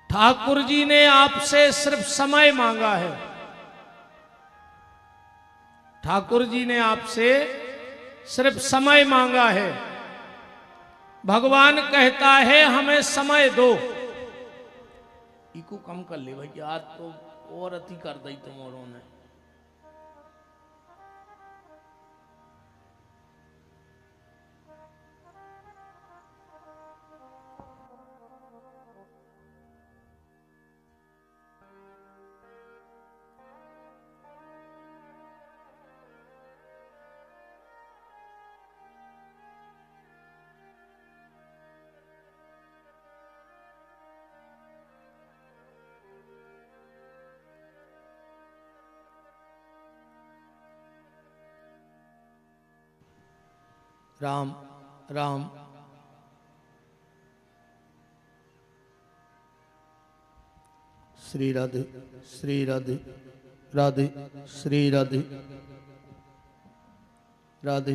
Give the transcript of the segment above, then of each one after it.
ठाकुर जी ने आपसे सिर्फ समय मांगा है। ठाकुर जी ने आपसे सिर्फ समय मांगा है। भगवान कहता है हमें समय दो। इको कम कर ले भाई, आज तो और अति कर दी तुम्हारों ने। राम राम। श्री राधे श्री राधे राधे श्री राधे राधे।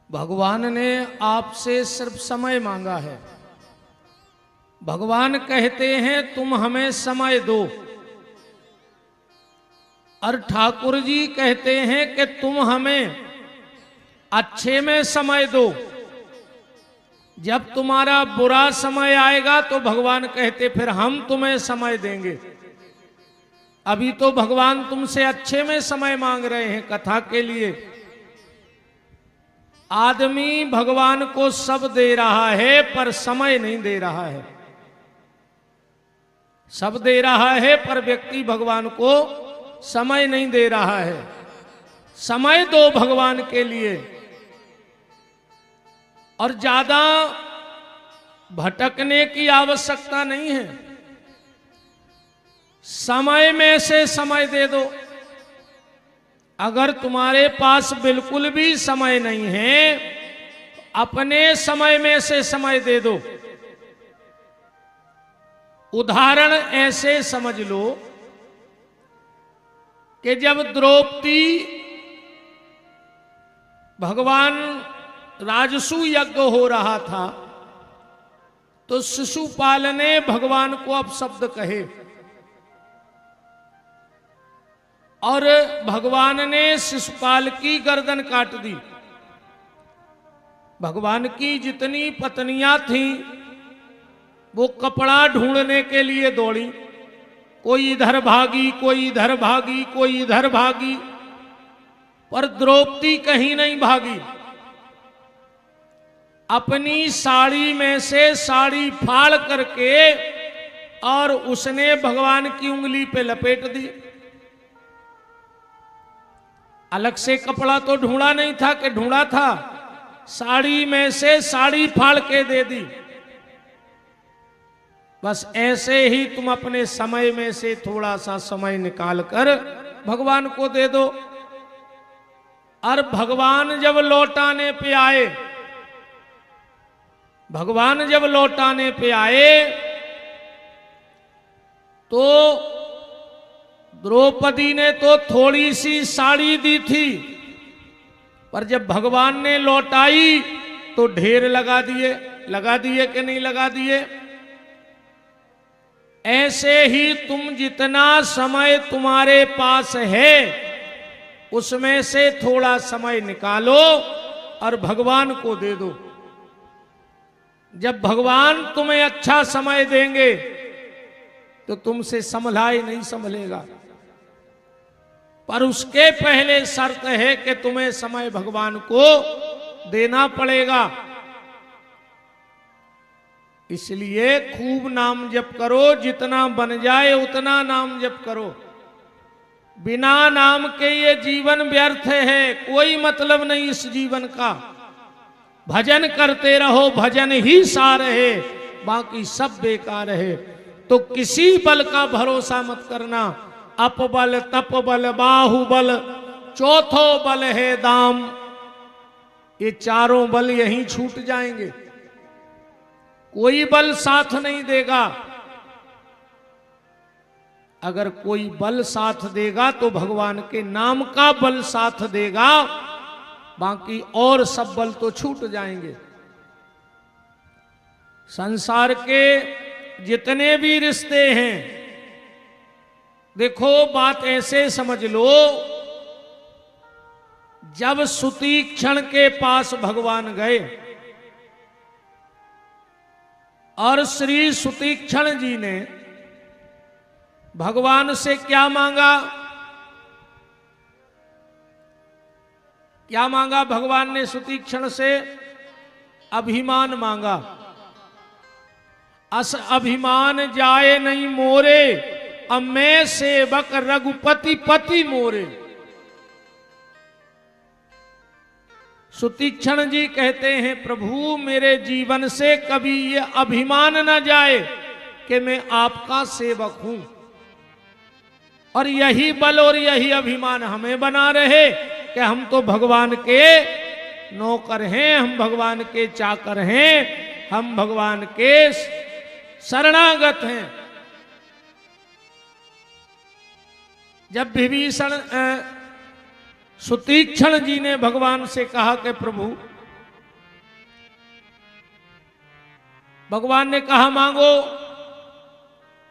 भगवान ने आपसे सिर्फ समय मांगा है। भगवान कहते हैं तुम हमें समय दो, और ठाकुर जी कहते हैं कि तुम हमें अच्छे में समय दो। जब तुम्हारा बुरा समय आएगा तो भगवान कहते फिर हम तुम्हें समय देंगे। अभी तो भगवान तुमसे अच्छे में समय मांग रहे हैं कथा के लिए। आदमी भगवान को सब दे रहा है पर समय नहीं दे रहा है। सब दे रहा है पर व्यक्ति भगवान को समय नहीं दे रहा है। समय दो भगवान के लिए, और ज्यादा भटकने की आवश्यकता नहीं है। समय में से समय दे दो। अगर तुम्हारे पास बिल्कुल भी समय नहीं है, अपने समय में से समय दे दो। उदाहरण ऐसे समझ लो कि जब द्रौपदी भगवान राजसु यज्ञ हो रहा था तो शिशुपाल ने भगवान को अपशब्द कहे, और भगवान ने शिशुपाल की गर्दन काट दी। भगवान की जितनी पत्नियां थीं वो कपड़ा ढूंढने के लिए दौड़ी। कोई इधर भागी, कोई इधर भागी, कोई इधर भागी, पर द्रौपदी कहीं नहीं भागी। अपनी साड़ी में से साड़ी फाड़ करके और उसने भगवान की उंगली पे लपेट दी। अलग से कपड़ा तो ढूंढा नहीं था कि ढूंढा था, साड़ी में से साड़ी फाड़ के दे दी। बस ऐसे ही तुम अपने समय में से थोड़ा सा समय निकाल कर भगवान को दे दो। और भगवान जब लौटाने पे आए, भगवान जब लौटाने पे आए तो द्रौपदी ने तो थोड़ी सी साड़ी दी थी, पर जब भगवान ने लौटाई तो ढेर लगा दिए। लगा दिए कि नहीं लगा दिए? ऐसे ही तुम जितना समय तुम्हारे पास है उसमें से थोड़ा समय निकालो और भगवान को दे दो। जब भगवान तुम्हें अच्छा समय देंगे तो तुमसे संभला ही नहीं संभलेगा, पर उसके पहले शर्त है कि तुम्हें समय भगवान को देना पड़ेगा। इसलिए खूब नाम जप करो, जितना बन जाए उतना नाम जप करो। बिना नाम के ये जीवन व्यर्थ है, कोई मतलब नहीं इस जीवन का। भजन करते रहो, भजन ही सार है, बाकी सब बेकार है। तो किसी बल का भरोसा मत करना। अपबल, तपबल, बाहुबल, चौथो बल है दाम। ये चारों बल यहीं छूट जाएंगे, कोई बल साथ नहीं देगा। अगर कोई बल साथ देगा तो भगवान के नाम का बल साथ देगा, बाकी और सब बल तो छूट जाएंगे। संसार के जितने भी रिश्ते हैं, देखो बात ऐसे समझ लो, जब सुतीक्षण के पास भगवान गए और श्री सुतीक्षण जी ने भगवान से क्या मांगा? क्या मांगा भगवान ने सुतीक्षण से? अभिमान मांगा। अस अभिमान जाए नहीं मोरे, अब मैं सेवक रघुपति पति मोरे। सुतीक्षण जी कहते हैं, प्रभु मेरे जीवन से कभी ये अभिमान न जाए कि मैं आपका सेवक हूं, और यही बल और यही अभिमान हमें बना रहे कि हम तो भगवान के नौकर हैं, हम भगवान के चाकर हैं, हम भगवान के शरणागत हैं। जब विभीषण सुतीक्षण जी ने भगवान से कहा कि प्रभु, भगवान ने कहा मांगो,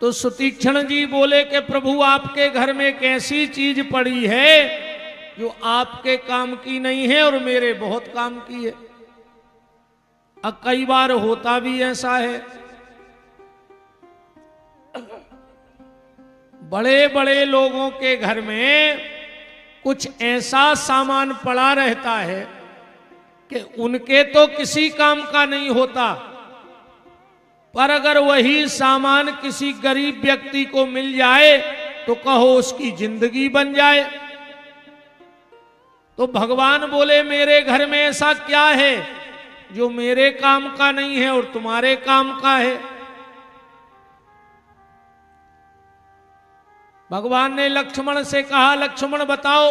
तो सुतीक्षण जी बोले कि प्रभु आपके घर में एक ऐसी चीज पड़ी है जो आपके काम की नहीं है और मेरे बहुत काम की है। अब कई बार होता भी ऐसा है, बड़े बड़े लोगों के घर में कुछ ऐसा सामान पड़ा रहता है कि उनके तो किसी काम का नहीं होता, पर अगर वही सामान किसी गरीब व्यक्ति को मिल जाए तो कहो उसकी जिंदगी बन जाए। तो भगवान बोले मेरे घर में ऐसा क्या है जो मेरे काम का नहीं है और तुम्हारे काम का है? भगवान ने लक्ष्मण से कहा, लक्ष्मण बताओ,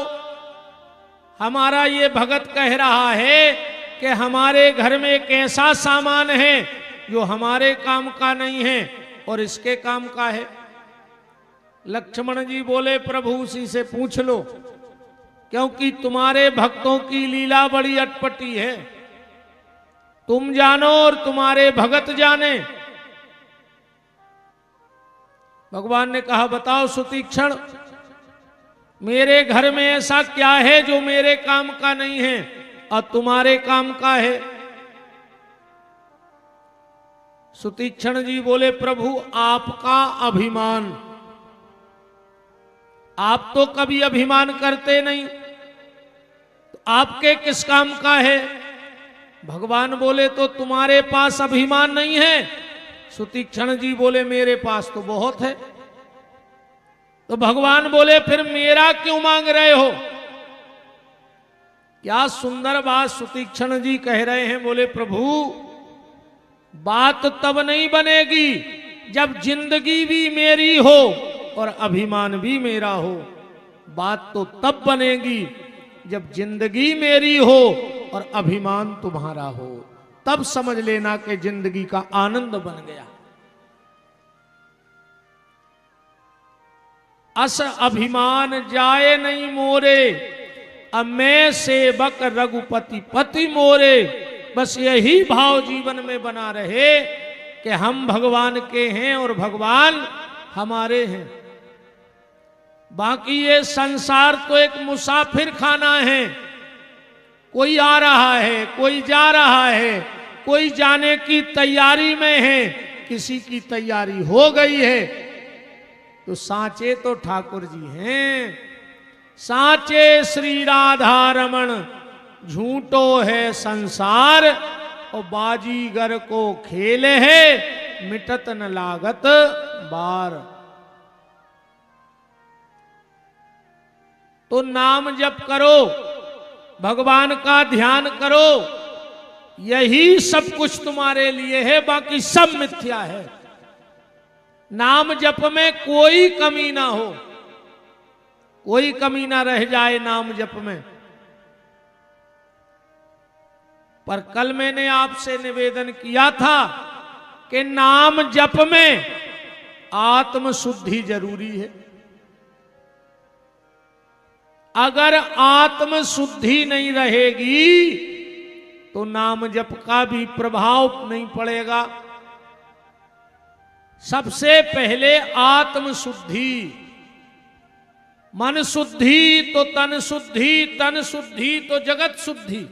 हमारा ये भगत कह रहा है कि हमारे घर में एक ऐसा सामान है जो हमारे काम का नहीं है और इसके काम का है। लक्ष्मण जी बोले प्रभु उसी से पूछ लो, क्योंकि तुम्हारे भक्तों की लीला बड़ी अटपटी है, तुम जानो और तुम्हारे भगत जाने। भगवान ने कहा बताओ सुतीक्षण, मेरे घर में ऐसा क्या है जो मेरे काम का नहीं है और तुम्हारे काम का है? सुतीक्षण जी बोले प्रभु आपका अभिमान, आप तो कभी अभिमान करते नहीं, तो आपके किस काम का है? भगवान बोले तो तुम्हारे पास अभिमान नहीं है। सुतीक्षण जी बोले मेरे पास तो बहुत है। तो भगवान बोले फिर मेरा क्यों मांग रहे हो? क्या सुंदर बात सुतीक्षण जी कह रहे हैं। बोले प्रभु बात तब नहीं बनेगी जब जिंदगी भी मेरी हो और अभिमान भी मेरा हो। बात तो तब बनेगी जब जिंदगी मेरी हो और अभिमान तुम्हारा हो, तब समझ लेना कि जिंदगी का आनंद बन गया। अस अभिमान जाए नहीं मोरे, अब मैं सेवक रघुपति पति मोरे। बस यही भाव जीवन में बना रहे कि हम भगवान के हैं और भगवान हमारे हैं। बाकी ये संसार तो एक मुसाफिर खाना है, कोई आ रहा है, कोई जा रहा है, कोई जाने की तैयारी में है, किसी की तैयारी हो गई है। तो साचे तो ठाकुर जी हैं, साचे श्री राधा रमण, झूठो है संसार और बाजीगर को खेल है, मिटत न लागत बार। तो नाम जप करो, भगवान का ध्यान करो, यही सब कुछ तुम्हारे लिए है, बाकी सब मिथ्या है। नाम जप में कोई कमी ना हो, कोई कमी ना रह जाए नाम जप में। पर कल मैंने आपसे निवेदन किया था कि नाम जप में आत्म शुद्धि जरूरी है। अगर आत्म शुद्धि नहीं रहेगी तो नाम जप का भी प्रभाव नहीं पड़ेगा। सबसे पहले आत्म शुद्धि, मन शुद्धि तो तन शुद्धि, तन शुद्धि तो जगत शुद्धि।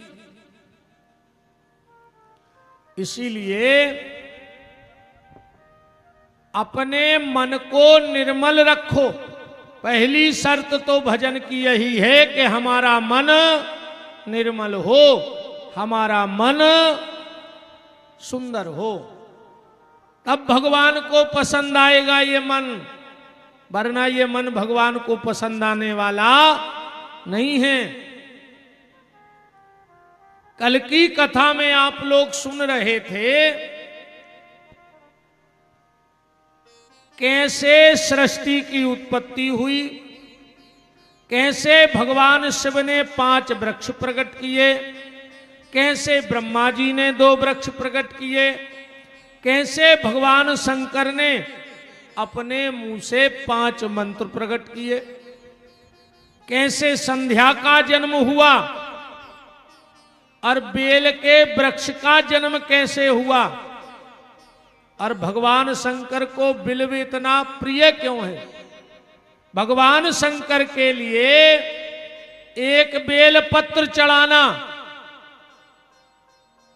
इसीलिए अपने मन को निर्मल रखो। पहली शर्त तो भजन की यही है कि हमारा मन निर्मल हो, हमारा मन सुंदर हो, तब भगवान को पसंद आएगा ये मन, वरना ये मन भगवान को पसंद आने वाला नहीं है। कल की कथा में आप लोग सुन रहे थे कैसे सृष्टि की उत्पत्ति हुई, कैसे भगवान शिव ने 5 वृक्ष प्रकट किए, कैसे ब्रह्मा जी ने 2 वृक्ष प्रकट किए, कैसे भगवान शंकर ने अपने मुंह से 5 मंत्र प्रकट किए, कैसे संध्या का जन्म हुआ और बेल के वृक्ष का जन्म कैसे हुआ, और भगवान शंकर को बिल्व इतना प्रिय क्यों है। भगवान शंकर के लिए एक बेल पत्र चढ़ाना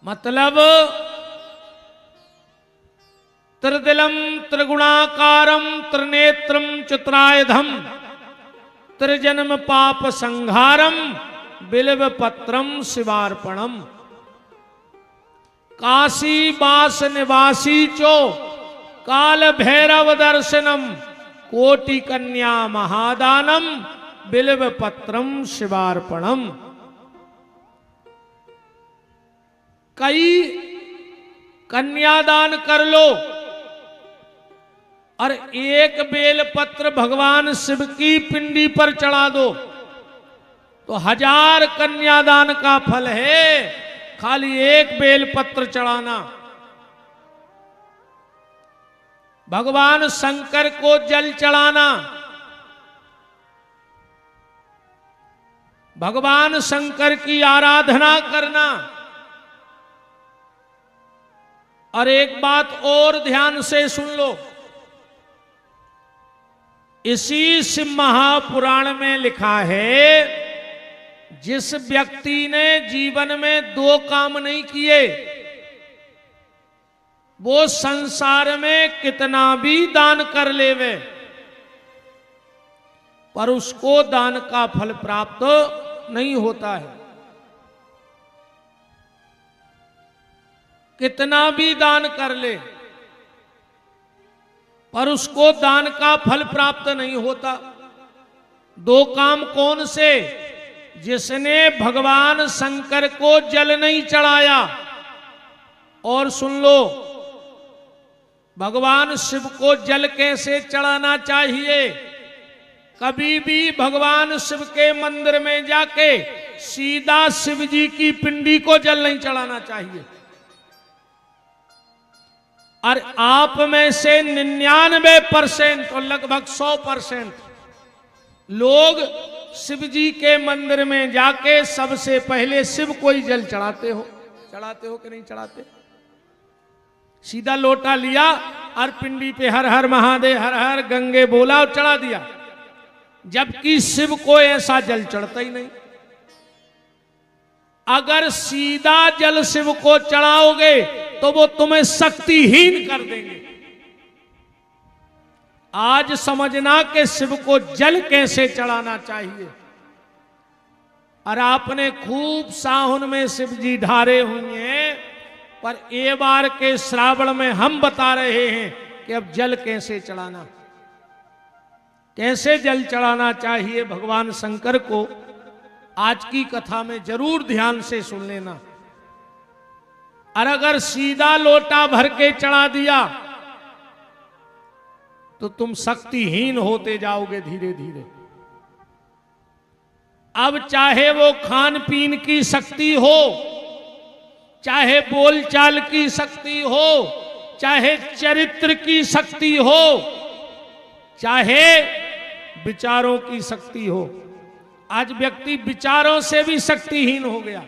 मतलब त्रिदिलम त्रिगुणाकारम त्रिनेत्रम चतुरायुधम त्रिजन्म पाप संहारम बिल्व पत्रम शिवार्पणम। काशी बास निवासी चो काल भैरव दर्शनम कोटि कन्या महादानम बिल्व पत्रम शिवार्पणम। कई कन्यादान कर लो और एक बेल पत्र भगवान शिव की पिंडी पर चढ़ा दो तो 1000 कन्यादान का फल है खाली एक बेल पत्र चढ़ाना। भगवान शंकर को जल चढ़ाना, भगवान शंकर की आराधना करना। और एक बात और ध्यान से सुन लो, इसी शिव महापुराण में लिखा है जिस व्यक्ति ने जीवन में 2 काम नहीं किए वो संसार में कितना भी दान कर लेवे पर उसको दान का फल प्राप्त नहीं होता है। कितना भी दान कर ले पर उसको दान का फल प्राप्त नहीं होता। 2 काम कौन से? जिसने भगवान शंकर को जल नहीं चढ़ाया। और सुन लो, भगवान शिव को जल कैसे चढ़ाना चाहिए। कभी भी भगवान शिव के मंदिर में जाके सीधा शिव जी की पिंडी को जल नहीं चढ़ाना चाहिए। और आप में से 99% और लगभग 100% लोग शिव जी के मंदिर में जाके सबसे पहले शिव को ही जल चढ़ाते हो कि नहीं चढ़ाते? सीधा लोटा लिया और पिंडी पे हर हर महादेव हर हर गंगे बोला और चढ़ा दिया, जबकि शिव को ऐसा जल चढ़ता ही नहीं। अगर सीधा जल शिव को चढ़ाओगे तो वो तुम्हें शक्तिहीन कर देंगे। आज समझना कि शिव को जल कैसे चढ़ाना चाहिए। और आपने खूब सावन में शिव जी ढारे हुए हैं, पर ये बार के श्रावण में हम बता रहे हैं कि अब जल कैसे चढ़ाना, कैसे जल चढ़ाना चाहिए भगवान शंकर को। आज की कथा में जरूर ध्यान से सुन लेना। और अगर सीधा लोटा भर के चढ़ा दिया तो तुम शक्तिहीन होते जाओगे धीरे धीरे। अब चाहे वो खान पीन की शक्ति हो, चाहे बोलचाल की शक्ति हो, चाहे चरित्र की शक्ति हो, चाहे विचारों की शक्ति हो। आज व्यक्ति विचारों से भी शक्तिहीन हो गया।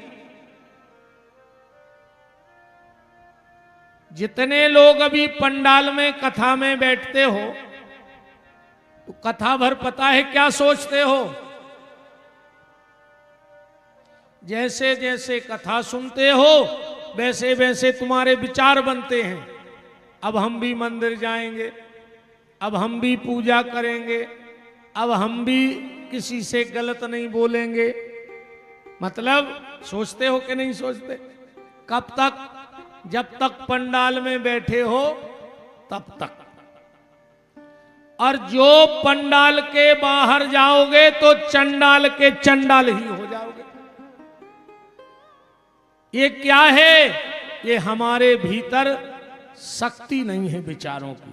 जितने लोग अभी पंडाल में कथा में बैठते हो तो कथा भर पता है क्या सोचते हो? जैसे जैसे कथा सुनते हो वैसे वैसे तुम्हारे विचार बनते हैं। अब हम भी मंदिर जाएंगे, अब हम भी पूजा करेंगे, अब हम भी किसी से गलत नहीं बोलेंगे। मतलब सोचते हो कि नहीं सोचते? कब तक? जब तक पंडाल में बैठे हो तब तक। और जो पंडाल के बाहर जाओगे तो चंडाल के चंडाल ही हो जाओगे। ये क्या है? ये हमारे भीतर शक्ति नहीं है विचारों की,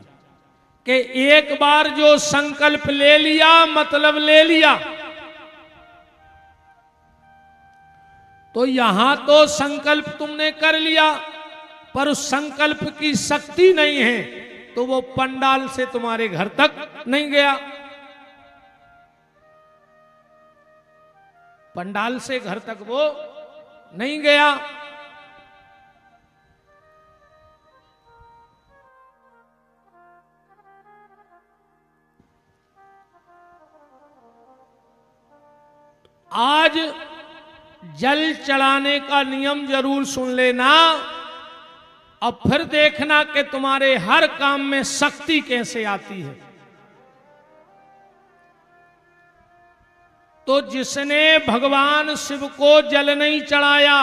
कि एक बार जो संकल्प ले लिया मतलब ले लिया। तो यहां तो संकल्प तुमने कर लिया पर उस संकल्प की शक्ति नहीं है, तो वो पंडाल से तुम्हारे घर तक नहीं गया। पंडाल से घर तक वो नहीं गया। आज जल चढ़ाने का नियम जरूर सुन लेना और फिर देखना कि तुम्हारे हर काम में शक्ति कैसे आती है। तो जिसने भगवान शिव को जल नहीं चढ़ाया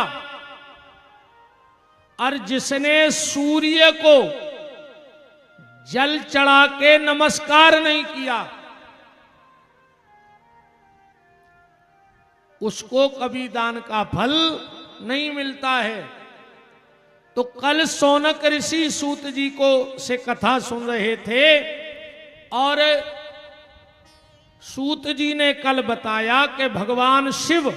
और जिसने सूर्य को जल चढ़ा के नमस्कार नहीं किया, उसको कभी दान का फल नहीं मिलता है। तो कल सौनक ऋषि सूत जी को से कथा सुन रहे थे और सूत जी ने कल बताया कि भगवान शिव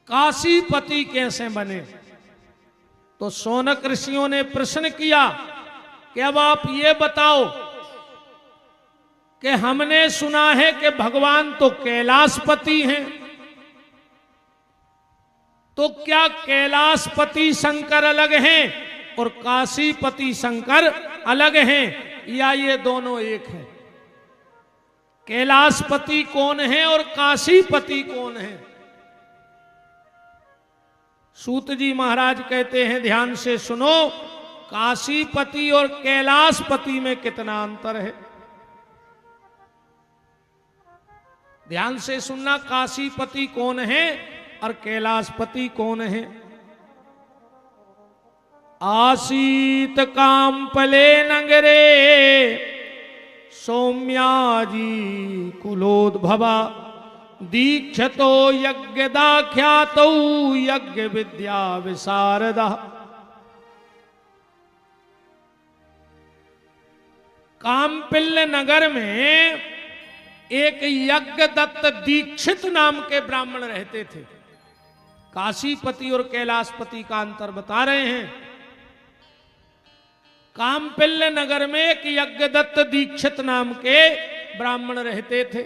काशीपति कैसे बने। तो सौनक ऋषियों ने प्रश्न किया कि अब आप ये बताओ कि हमने सुना है कि भगवान तो कैलाशपति हैं, तो क्या कैलाशपति शंकर अलग हैं और काशीपति शंकर अलग हैं या ये दोनों एक हैं? कैलाशपति कौन है और काशीपति कौन है? सूत जी महाराज कहते हैं, ध्यान से सुनो, काशीपति और कैलाशपति में कितना अंतर है। ध्यान से सुनना, काशीपति कौन है और कैलाशपति कौन है? आसीत कामपले नगरे सौम्याजी कुलोद्भवा दीक्षतो यज्ञदाख्यातो यज्ञ विद्या विशारदा। कामपिल्य नगर में एक यज्ञदत्त दीक्षित नाम के ब्राह्मण रहते थे। काशीपति और कैलाशपति का अंतर बता रहे हैं। कामपिल्य नगर में एक यज्ञदत्त दीक्षित नाम के ब्राह्मण रहते थे।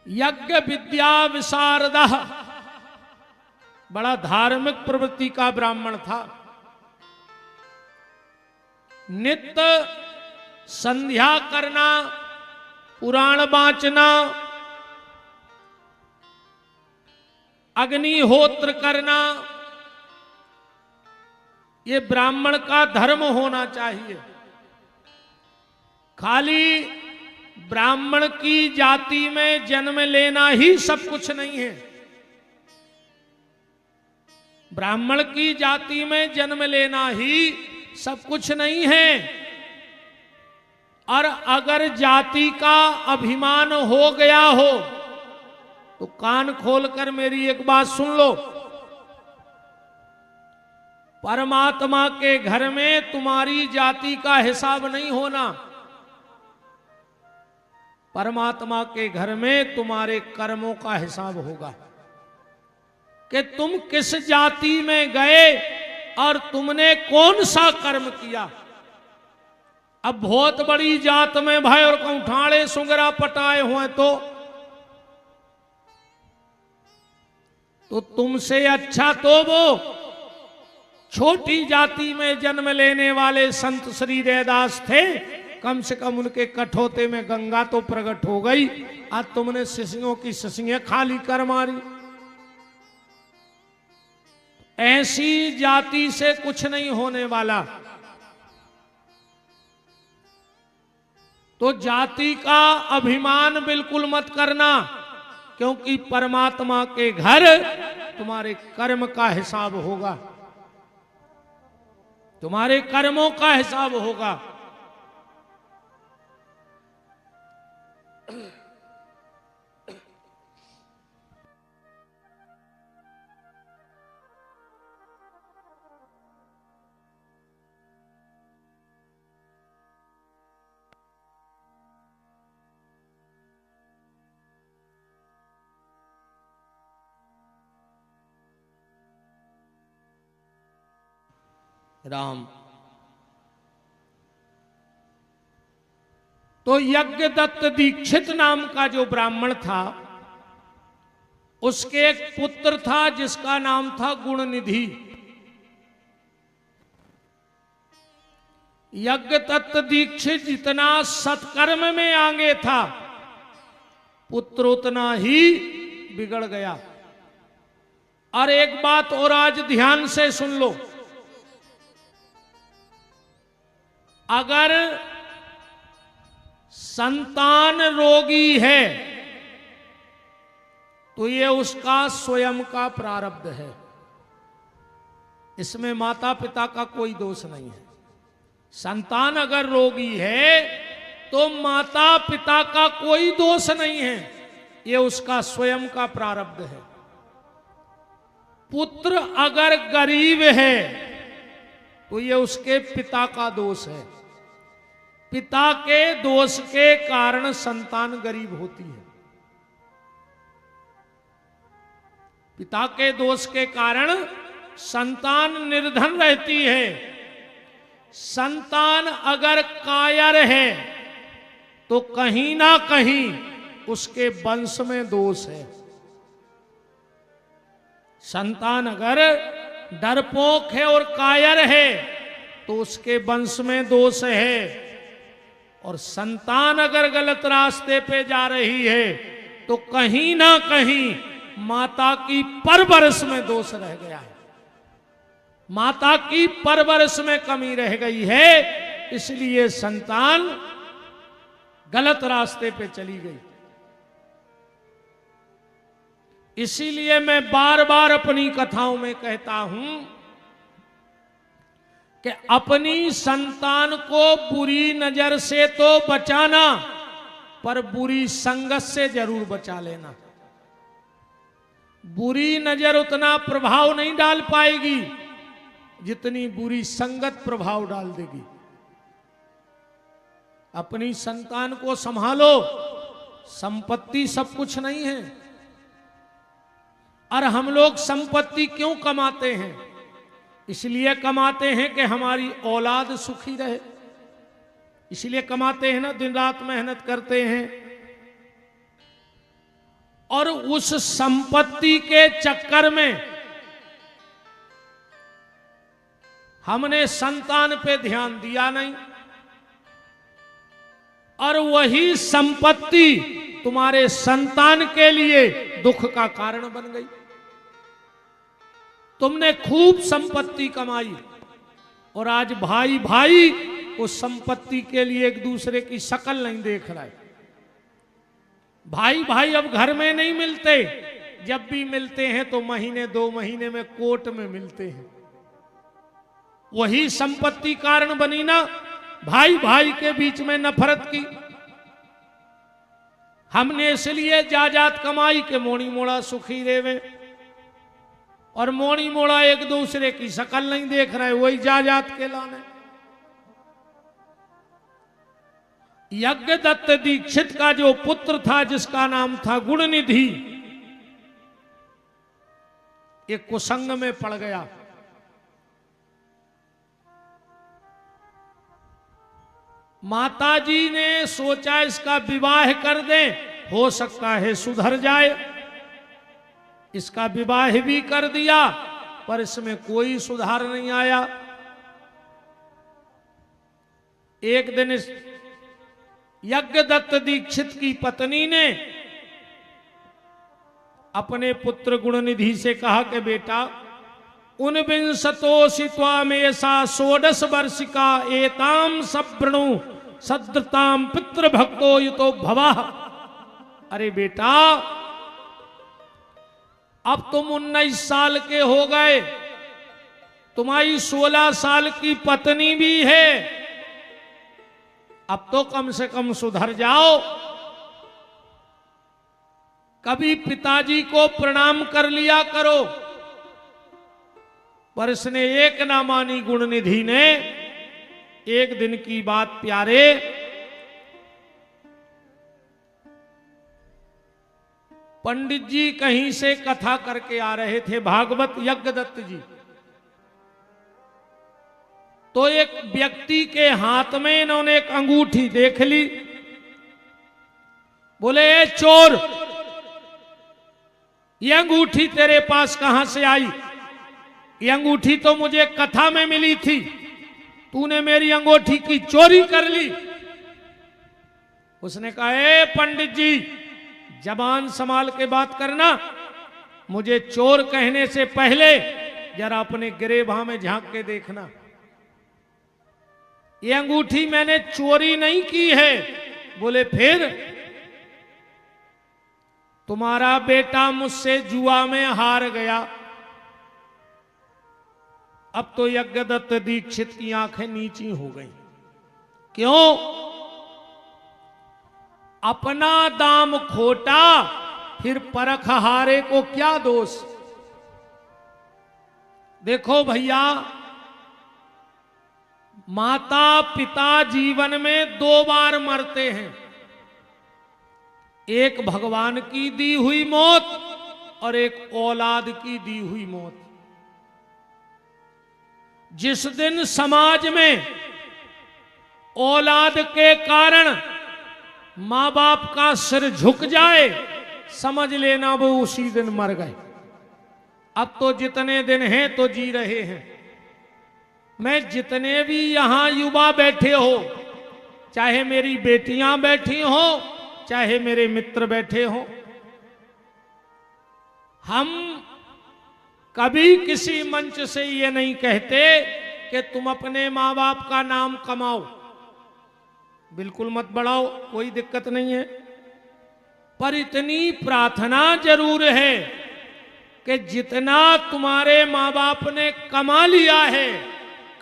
यज्ञ विद्या विशारदा, बड़ा धार्मिक प्रवृत्ति का ब्राह्मण था। नित्य संध्या करना, पुराण वाचना, अग्निहोत्र करना, ये ब्राह्मण का धर्म होना चाहिए। खाली ब्राह्मण की जाति में जन्म लेना ही सब कुछ नहीं है। ब्राह्मण की जाति में जन्म लेना ही सब कुछ नहीं है। और अगर जाति का अभिमान हो गया हो तो कान खोलकर मेरी एक बात सुन लो। परमात्मा के घर में तुम्हारी जाति का हिसाब नहीं होना। परमात्मा के घर में तुम्हारे कर्मों का हिसाब होगा कि तुम किस जाति में गए और तुमने कौन सा कर्म किया। अब बहुत बड़ी जात में भाई और कौठाड़े सुंगरा पटाए हुए तो तो तुमसे अच्छा तो वो छोटी जाति में जन्म लेने वाले संत श्री रैदास थे, कम से कम उनके कठोते में गंगा तो प्रकट हो गई। आज तुमने शिष्यों की शिष्यें खाली कर मारी। ऐसी जाति से कुछ नहीं होने वाला। तो जाति का अभिमान बिल्कुल मत करना, क्योंकि परमात्मा के घर तुम्हारे कर्म का हिसाब होगा, तुम्हारे कर्मों का हिसाब होगा। राम। तो यज्ञदत्त दीक्षित नाम का जो ब्राह्मण था, उसके एक पुत्र था जिसका नाम था गुणनिधि। यज्ञदत्त दीक्षित जितना सत्कर्म में आगे था, पुत्र उतना ही बिगड़ गया। और एक बात और आज ध्यान से सुन लो, अगर संतान रोगी है तो ये उसका स्वयं का प्रारब्ध है, इसमें माता पिता का कोई दोष नहीं है। संतान अगर रोगी है तो माता पिता का कोई दोष नहीं है, ये उसका स्वयं का प्रारब्ध है। पुत्र अगर गरीब है तो ये उसके पिता का दोष है। पिता के दोष के कारण संतान गरीब होती है। पिता के दोष के कारण संतान निर्धन रहती है। संतान अगर कायर है तो कहीं ना कहीं उसके वंश में दोष है। संतान अगर डरपोक है और कायर है तो उसके वंश में दोष है। और संतान अगर गलत रास्ते पे जा रही है तो कहीं ना कहीं माता की परवरिश में दोष रह गया है, माता की परवरिश में कमी रह गई है, इसलिए संतान गलत रास्ते पे चली गई। इसीलिए मैं बार बार अपनी कथाओं में कहता हूं कि अपनी संतान को बुरी नजर से तो बचाना, पर बुरी संगत से जरूर बचा लेना। बुरी नजर उतना प्रभाव नहीं डाल पाएगी जितनी बुरी संगत प्रभाव डाल देगी। अपनी संतान को संभालो। संपत्ति सब कुछ नहीं है। और हम लोग संपत्ति क्यों कमाते हैं? इसलिए कमाते हैं कि हमारी औलाद सुखी रहे, इसलिए कमाते हैं ना, दिन रात मेहनत करते हैं। और उस संपत्ति के चक्कर में हमने संतान पे ध्यान दिया नहीं, और वही संपत्ति तुम्हारे संतान के लिए दुख का कारण बन गई। तुमने खूब संपत्ति कमाई और आज भाई भाई उस संपत्ति के लिए एक दूसरे की शक्ल नहीं देख रहा है। भाई भाई अब घर में नहीं मिलते, जब भी मिलते हैं तो महीने 2 महीने में कोर्ट में मिलते हैं। वही संपत्ति कारण बनी ना भाई भाई के बीच में नफरत की। हमने इसलिए जायदाद कमाई के मोड़ी मोड़ा सुखी रेवे, और मोड़ी मोड़ा एक दूसरे की शक्ल नहीं देख रहे, वही जायदाद के लाने। यज्ञदत्त दीक्षित का जो पुत्र था जिसका नाम था गुणनिधि, एक कुसंग में पड़ गया। माताजी ने सोचा इसका विवाह कर दें, हो सकता है सुधर जाए। इसका विवाह भी कर दिया, पर इसमें कोई सुधार नहीं आया। एक दिन इस यज्ञदत्त दीक्षित की पत्नी ने अपने पुत्र गुणनिधि से कहा कि बेटा, उनविंशतोषि त्वामेषा षोडश वर्षिका एताम सवृणु सद्रताम पितृभक्तो युतो भवः। अरे बेटा, अब तुम 19 साल के हो गए, तुम्हारी 16 साल की पत्नी भी है, अब तो कम से कम सुधर जाओ। कभी पिताजी को प्रणाम कर लिया करो। पर इसने एक ना मानी गुणनिधि ने। एक दिन की बात प्यारे, पंडित जी कहीं से कथा करके आ रहे थे, भागवत यज्ञदत्त जी। तो एक व्यक्ति के हाथ में इन्होंने एक अंगूठी देख ली। बोले, ए चोर, ये अंगूठी तेरे पास कहां से आई? ये अंगूठी तो मुझे कथा में मिली थी, तूने मेरी अंगूठी की चोरी कर ली। उसने कहा, ए पंडित जी, जबान संभाल के बात करना। मुझे चोर कहने से पहले जरा अपने गिरेबां में झांक के देखना। ये अंगूठी मैंने चोरी नहीं की है। बोले, फिर? तुम्हारा बेटा मुझसे जुआ में हार गया। अब तो यज्ञदत्त दीक्षित की आंखें नीची हो गई। क्यों? अपना दाम खोटा, फिर परख हारे को क्या दोष? देखो भैया, माता पिता जीवन में 2 बार मरते हैं। एक भगवान की दी हुई मौत और एक औलाद की दी हुई मौत। जिस दिन समाज में औलाद के कारण मां बाप का सिर झुक जाए, समझ लेना वो उसी दिन मर गए। अब तो जितने दिन हैं तो जी रहे हैं। मैं जितने भी यहां युवा बैठे हो, चाहे मेरी बेटियां बैठी हो, चाहे मेरे मित्र बैठे हो, हम कभी किसी मंच से ये नहीं कहते कि तुम अपने मां बाप का नाम कमाओ। बिल्कुल मत बढ़ाओ, कोई दिक्कत नहीं है। पर इतनी प्रार्थना जरूर है कि जितना तुम्हारे मां बाप ने कमा लिया है,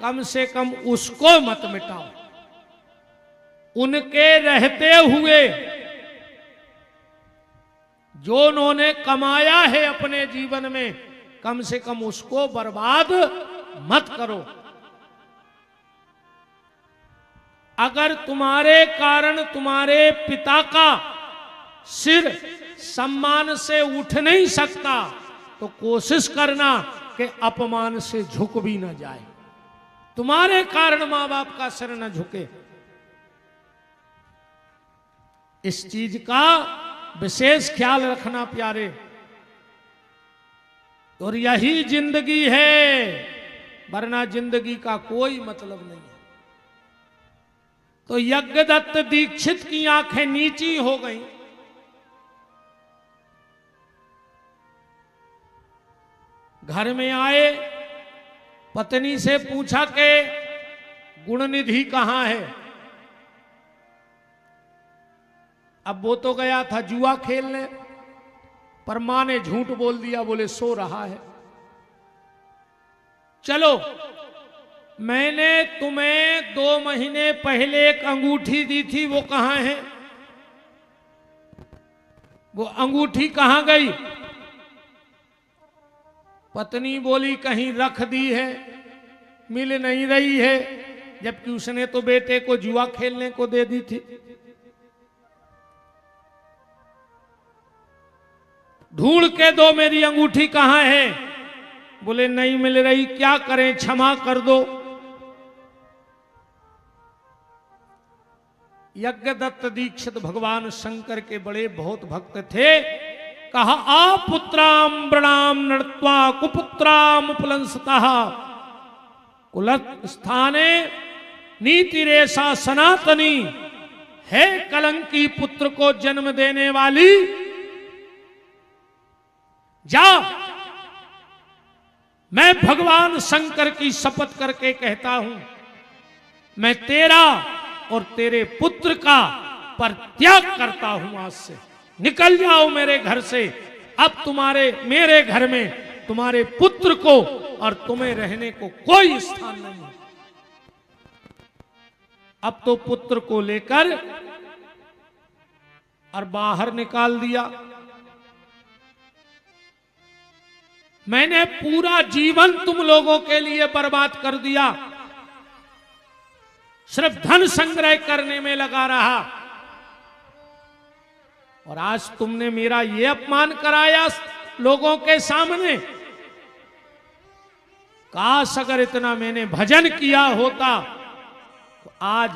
कम से कम उसको मत मिटाओ। उनके रहते हुए जो उन्होंने कमाया है अपने जीवन में, कम से कम उसको बर्बाद मत करो। अगर तुम्हारे कारण तुम्हारे पिता का सिर सम्मान से उठ नहीं सकता, तो कोशिश करना कि अपमान से झुक भी न जाए। तुम्हारे कारण मां बाप का सिर न झुके। इस चीज का विशेष ख्याल रखना प्यारे। और यही जिंदगी है, वरना जिंदगी का कोई मतलब नहीं है। तो यज्ञदत्त दीक्षित की आंखें नीची हो गईं। घर में आए, पत्नी से पूछा कि गुणनिधि कहां है? अब वो तो गया था जुआ खेलने, पर मां ने झूठ बोल दिया, बोले सो रहा है। चलो, मैंने तुम्हें 2 महीने पहले एक अंगूठी दी थी, वो कहां है? वो अंगूठी कहां गई? पत्नी बोली कहीं रख दी है, मिल नहीं रही है, जबकि उसने तो बेटे को जुआ खेलने को दे दी थी। ढूंढ के दो मेरी अंगूठी कहां है। बोले नहीं मिल रही, क्या करें, क्षमा कर दो। यज्ञदत्त दीक्षित भगवान शंकर के बड़े बहुत भक्त थे। कहा आपुत्राम वृणाम नृत्वा कुपुत्राम उपलंसतः कुलत स्थाने नीतिरेषा सनातनी, है कलंकी पुत्र को जन्म देने वाली। जा, मैं भगवान शंकर की शपथ करके कहता हूं, मैं तेरा और तेरे पुत्र का परित्याग करता हूं। आज से निकल जाओ मेरे घर से। अब मेरे घर में तुम्हारे पुत्र को और तुम्हें रहने को कोई स्थान नहीं है। अब तो पुत्र को लेकर और बाहर निकाल दिया। मैंने पूरा जीवन तुम लोगों के लिए बर्बाद कर दिया, सिर्फ धन संग्रह करने में लगा रहा, और आज तुमने मेरा ये अपमान कराया लोगों के सामने। काश अगर इतना मैंने भजन किया होता तो आज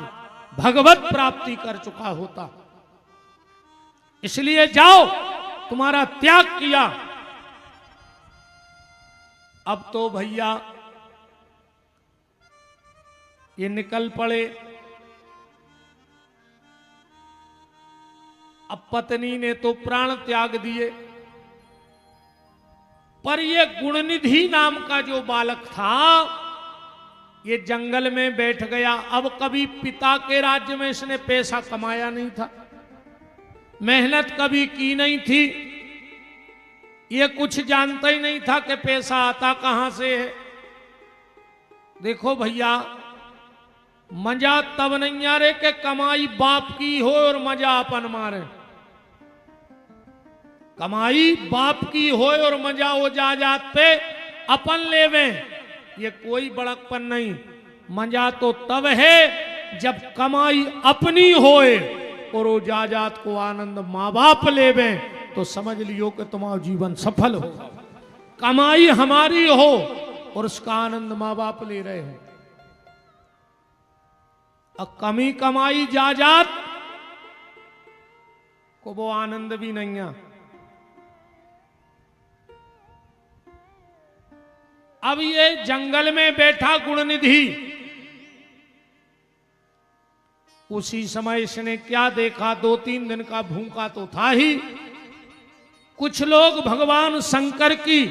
भगवत प्राप्ति कर चुका होता। इसलिए जाओ, तुम्हारा त्याग किया। अब तो भैया ये निकल पड़े। अब पत्नी ने तो प्राण त्याग दिए, पर ये गुणनिधि नाम का जो बालक था ये जंगल में बैठ गया। अब कभी पिता के राज्य में इसने पैसा कमाया नहीं था, मेहनत कभी की नहीं थी, ये कुछ जानता ही नहीं था कि पैसा आता कहां से है। देखो भैया, मजा तब नहीं आ रहे कि कमाई बाप की हो और मजा अपन मारे। कमाई बाप की हो और मजा वो जायदाद पे अपन लेवे, ये कोई बड़कपन नहीं। मजा तो तब है जब कमाई अपनी होए और वो जायदाद को आनंद माँ बाप लेवे, तो समझ लियो कि तुम्हारा जीवन सफल हो। कमाई हमारी हो और उसका आनंद माँ बाप ले रहे हो। अब कमी कमाई जायदाद को वो आनंद भी नहीं है। अब ये जंगल में बैठा गुणनिधि, उसी समय इसने क्या देखा, 2-3 दिन का भूखा तो था ही। कुछ लोग भगवान शंकर की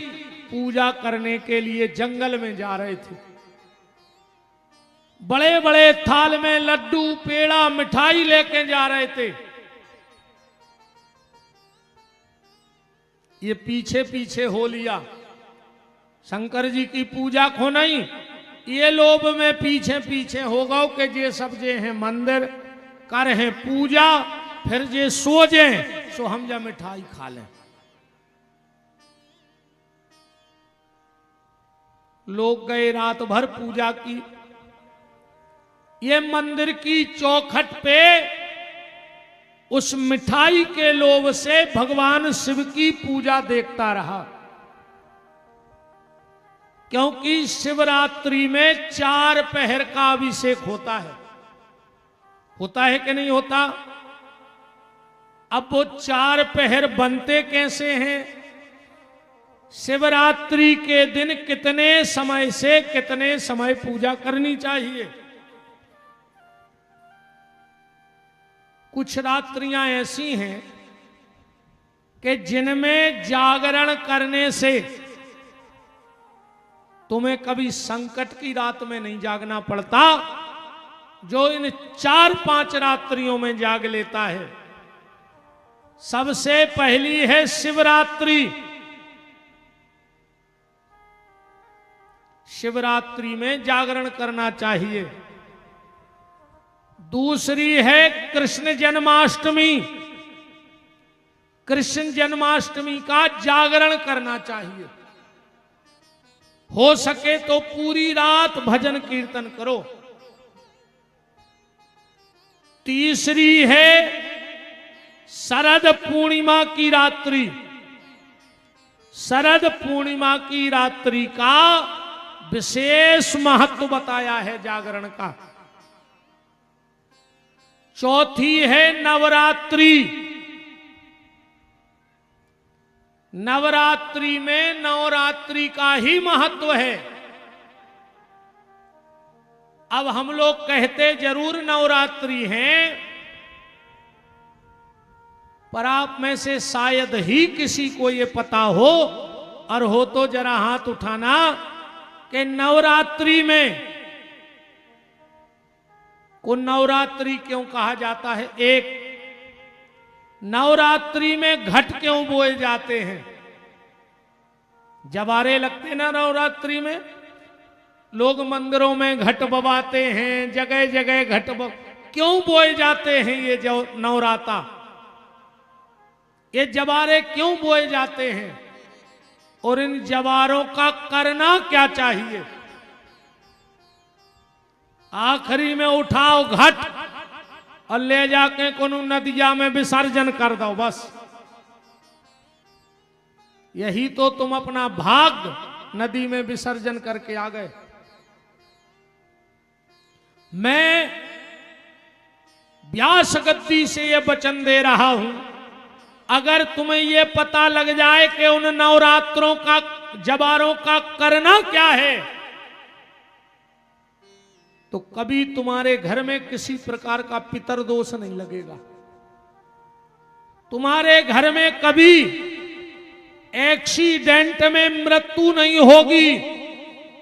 पूजा करने के लिए जंगल में जा रहे थे। बड़े बड़े थाल में लड्डू पेड़ा मिठाई लेके जा रहे थे। ये पीछे पीछे हो लिया, शंकर जी की पूजा को नहीं, ये लोभ में पीछे पीछे हो गओ कि जे सब जे हैं मंदिर कर हैं पूजा, फिर जे सो जे सो हम जा मिठाई खा लें। लोग गए रात भर पूजा की। ये मंदिर की चौखट पे उस मिठाई के लोभ से भगवान शिव की पूजा देखता रहा, क्योंकि शिवरात्रि में 4 पहर का अभिषेक होता है कि नहीं होता। अब वो 4 पहर बनते कैसे हैं? शिवरात्रि के दिन कितने समय से कितने समय पूजा करनी चाहिए। कुछ रात्रियां ऐसी हैं कि जिनमें जागरण करने से तुम्हें कभी संकट की रात में नहीं जागना पड़ता, जो इन 4-5 रात्रियों में जाग लेता है। सबसे पहली है शिवरात्रि। शिवरात्रि में जागरण करना चाहिए। दूसरी है कृष्ण जन्माष्टमी। कृष्ण जन्माष्टमी का जागरण करना चाहिए। हो सके तो पूरी रात भजन कीर्तन करो। तीसरी है शरद पूर्णिमा की रात्रि। शरद पूर्णिमा की रात्रि का विशेष महत्व बताया है जागरण का। चौथी है नवरात्रि। नवरात्रि में नवरात्रि का ही महत्व है। अब हम लोग कहते जरूर नवरात्रि हैं, पर आप में से शायद ही किसी को ये पता हो, और हो तो जरा हाथ उठाना, कि नवरात्रि में को नवरात्रि क्यों कहा जाता है। एक, नवरात्रि में घट क्यों बोए जाते हैं। जवारे लगते ना नवरात्रि में, लोग मंदिरों में घट बवाते हैं, जगह जगह क्यों बोए जाते हैं। ये जो नवराता, ये जवारे क्यों बोए जाते हैं, और इन जवारों का करना क्या चाहिए। आखिरी में उठाओ घट और ले जाके कोनो नदिया में विसर्जन कर दो, बस। यही तो तुम अपना भाग नदी में विसर्जन करके आ गए। मैं व्यास गद्दी से यह वचन दे रहा हूं, अगर तुम्हें यह पता लग जाए कि उन नवरात्रों का, जवारों का करना क्या है, तो कभी तुम्हारे घर में किसी प्रकार का पितर दोष नहीं लगेगा। तुम्हारे घर में कभी एक्सीडेंट में मृत्यु नहीं होगी।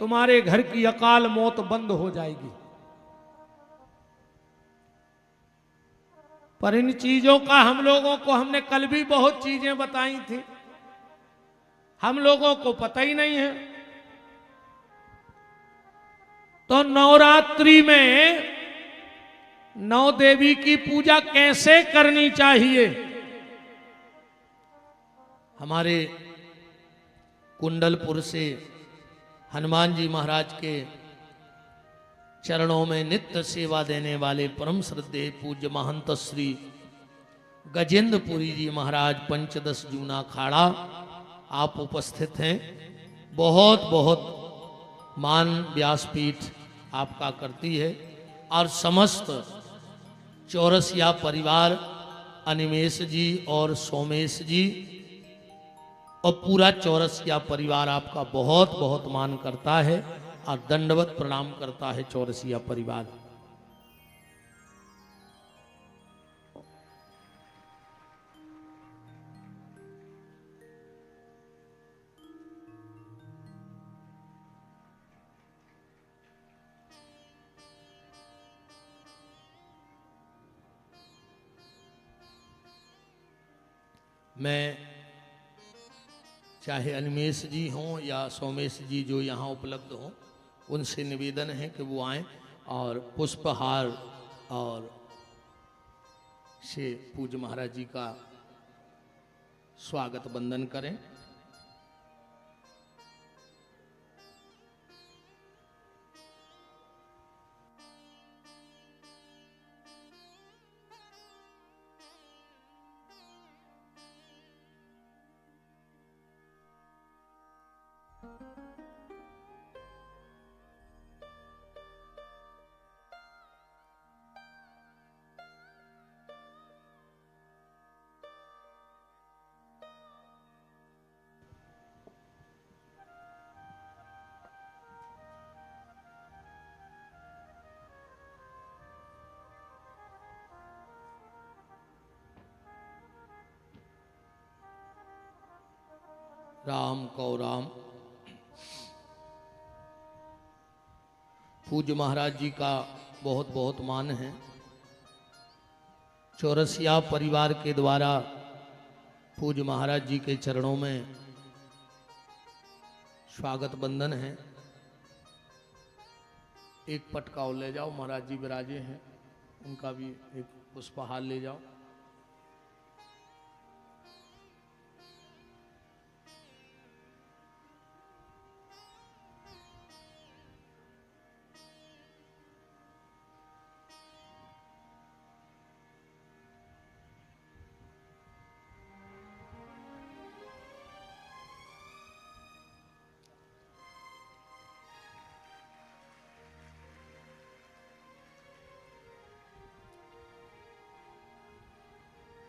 तुम्हारे घर की अकाल मौत बंद हो जाएगी। पर इन चीजों का हम लोगों को, हमने कल भी बहुत चीजें बताई थी, हम लोगों को पता ही नहीं है। तो नवरात्रि में नौ देवी की पूजा कैसे करनी चाहिए। हमारे कुंडलपुर से हनुमान जी महाराज के चरणों में नित्य सेवा देने वाले परम श्रद्धेय पूज्य महंत श्री गजेंद्रपुरी जी महाराज पंचदश जूना खाड़ा आप उपस्थित हैं। बहुत बहुत मान व्यासपीठ आपका करती है, और समस्त चौरसिया परिवार, अनिमेश जी और सोमेश जी और पूरा चौरसिया परिवार आपका बहुत बहुत मान करता है और दंडवत प्रणाम करता है चौरसिया परिवार। मैं चाहे अनिमेश जी हों या सोमेश जी जो यहाँ उपलब्ध हों, उनसे निवेदन है कि वो आएं और पुष्पहार और से पूज्य महाराज जी का स्वागत वंदन करें। राम को राम। पूज्य महाराज जी का बहुत बहुत मान है। चौरसिया परिवार के द्वारा पूज्य महाराज जी के चरणों में स्वागत बंदन है। एक पटका और ले जाओ, महाराज जी विराजे हैं, उनका भी एक पुष्पहार ले जाओ।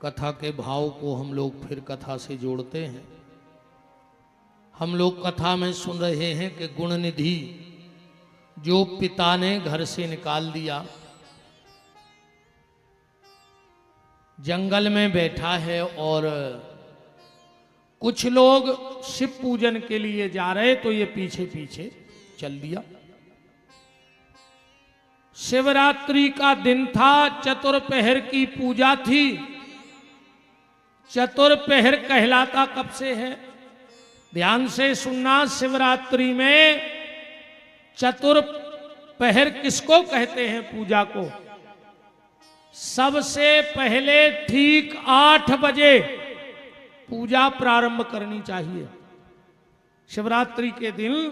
कथा के भाव को हम लोग फिर कथा से जोड़ते हैं। हम लोग कथा में सुन रहे हैं कि गुण निधि जो पिता ने घर से निकाल दिया, जंगल में बैठा है और कुछ लोग शिव पूजन के लिए जा रहे तो ये पीछे पीछे चल दिया। शिवरात्रि का दिन था, चतुर्पहर की पूजा थी। चतुर्पहर कहलाता कब से है? ध्यान से सुनना, शिवरात्रि में चतुर्पहर किसको कहते हैं पूजा को? सबसे पहले ठीक 8 बजे पूजा प्रारंभ करनी चाहिए। शिवरात्रि के दिन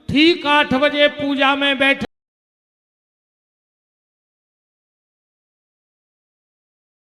ठीक 8 बजे पूजा में बैठ